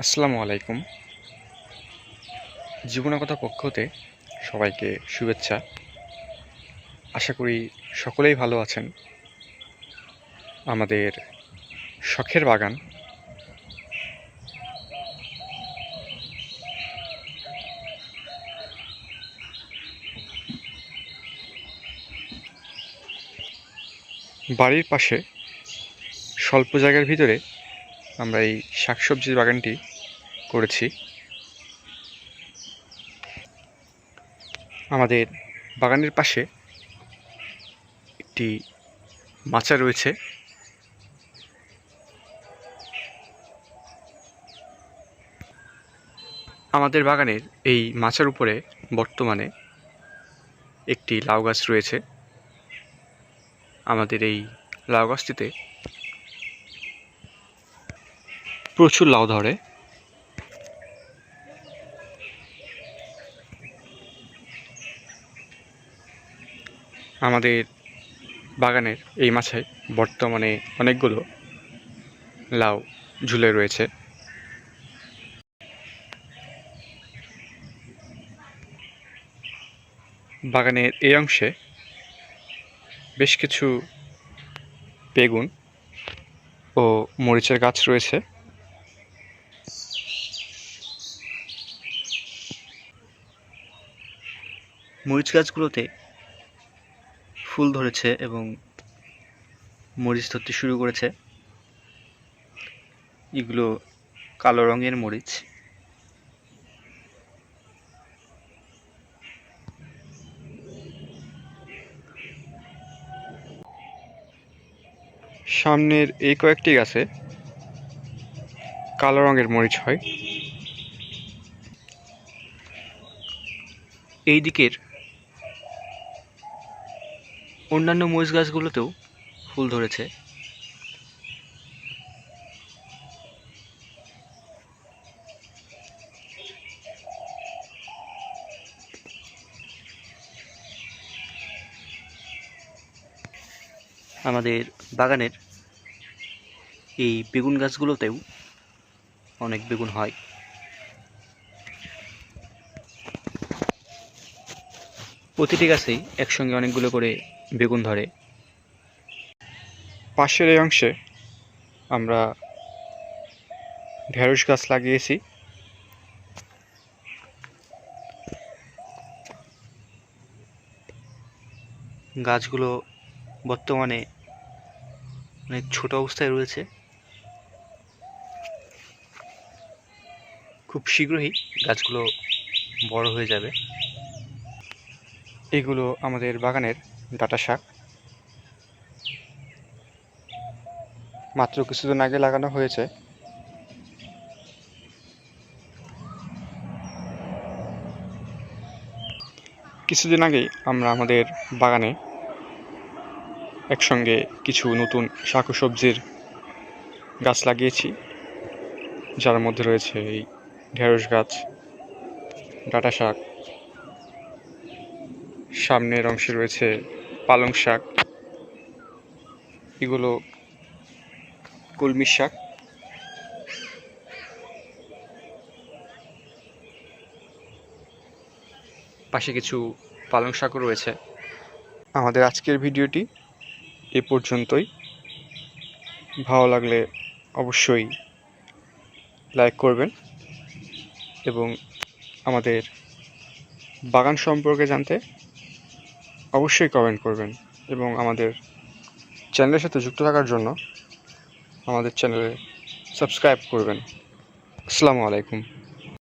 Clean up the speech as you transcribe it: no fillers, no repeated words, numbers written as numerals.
আসসালামু আলাইকুম। জীবনকথা পক্ষ হতে সবাইকে শুভেচ্ছা। আশা করি সকলেই ভালো আছেন। আমাদের শখের বাগান বাড়ির পাশে স্বল্প জায়গার ভিতরে আমরা এই শাকসবজির বাগানটি করেছি। আমাদের বাগানের পাশে একটি মাচা রয়েছে। আমাদের বাগানের এই মাচার উপরে বর্তমানে একটি লাউ গাছ রয়েছে। আমাদের এই লাউ গাছটিতে প্রচুর লাউ ধরে। আমাদের বাগানের এই মাচায় বর্তমানে অনেকগুলো লাউ ঝুলে রয়েছে। বাগানের এই অংশে বেশ কিছু বেগুন ও মরিচের গাছ রয়েছে। মরিচ গাছগুলোতে ফুল ধরেছে এবং মরিচ ধরতে শুরু করেছে। এগুলো কালো রঙের মরিচ। সামনের এই কয়েকটি গাছে কালো রঙের মরিচ হয়। এই দিকের অন্যান্য মরিচ গাছগুলোতেও ফুল ধরেছে। আমাদের বাগানের এই বেগুন গাছগুলোতেও অনেক বেগুন হয়। প্রতিটি গাছেই একসঙ্গে অনেকগুলো করে বেগুন ধরে। পাশের এই অংশে আমরা ঢেঁড়স গাছ লাগিয়েছি। গাছগুলো বর্তমানে অনেক ছোট অবস্থায় রয়েছে। খুব শীঘ্রই গাছগুলো বড় হয়ে যাবে। এগুলো আমাদের বাগানের ডাঁটা শাক। মাত্র কিছুদিন আগে লাগানো হয়েছে। কিছুদিন আগেই আমরা আমাদের বাগানে একসঙ্গে কিছু নতুন শাক ও সবজির গাছ লাগিয়েছি, যার মধ্যে রয়েছে এই ঢেঁড়স গাছ, ডাঁটা শাক, সামনের অংশে রয়েছে পালং শাক, এগুলো কলমি শাক। পাশে কিছু পালং শাকও রয়েছে। আমাদের আজকের ভিডিওটি এ পর্যন্তই। ভালো লাগলে অবশ্যই লাইক করবেন এবং আমাদের বাগান সম্পর্কে জানতে অবশ্যই কমেন্ট করবেন এবং আমাদের চ্যানেলের সাথে যুক্ত থাকার জন্য আমাদের চ্যানেলে সাবস্ক্রাইব করবেন। আসসালামু আলাইকুম।